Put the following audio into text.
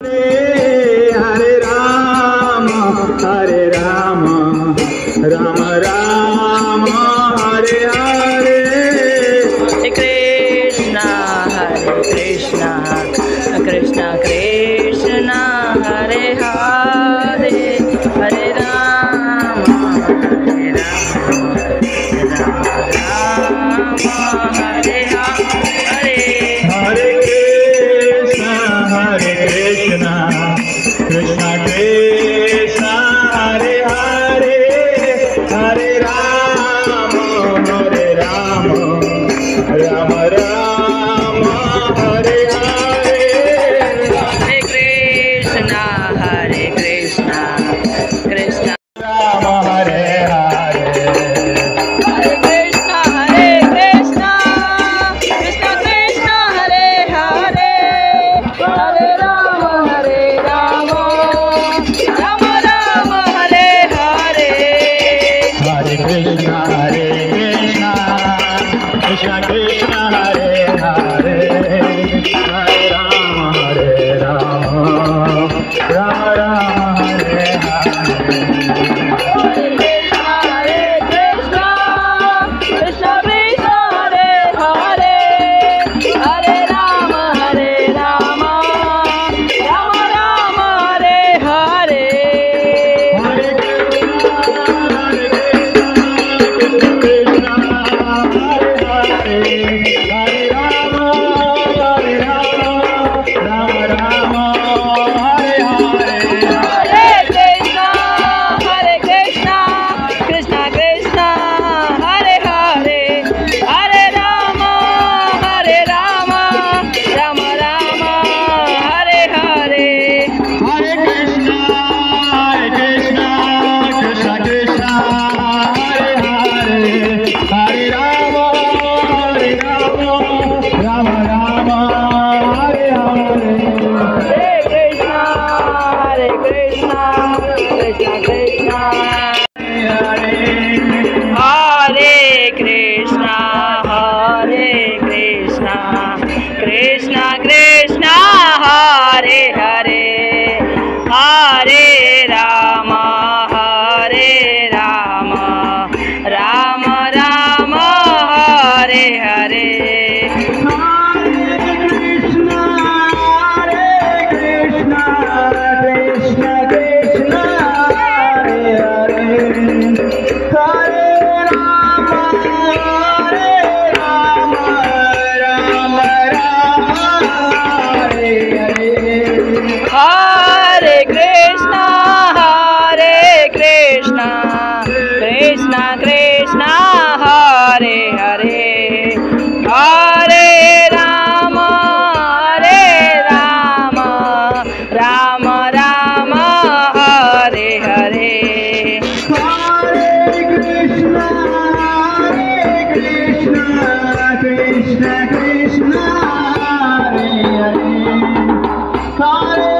Hare Ram Ram Ram Hare Hare, Hare Krishna Krishna Krishna Hare Hare, Hare Ram Hare Hare, Hare Krishna Krishna Krishna Hare Hare, Hare Ram Ram Ram Hare Hare, Hare Krishna Krishna Ram Hare Hare, Hare Krishna Krishna Krishna Hare Hare, Hare Ram Ram Hare Hare, Hare Krishna Krishna Krishna Hare Hare, Hare Ram Ram Ram Hare Hare, Hare Krishna Krishna Krishna Hare Hare, Hare Ram Ram Hare Hare, Hare Krishna Hare Hare, Hare Ram Ram Hare Hare, Hare Krishna Krishna Krishna Hare Hare, Hare Ram Ram Ram Hare Hare, Hare Krishna Krishna Krishna Hare Hare, Hare Ram Ram Hare Hare, Hare Krishna Krishna Krishna Hare Hare Krishna Krishna Krishna Hare Hare, Hare Ram Ram Ram Hare Hare, Hare Krishna Krishna Hare Hare, Hare Ram Ram Hare Hare, Krishna Krishna Hare Hare, Hare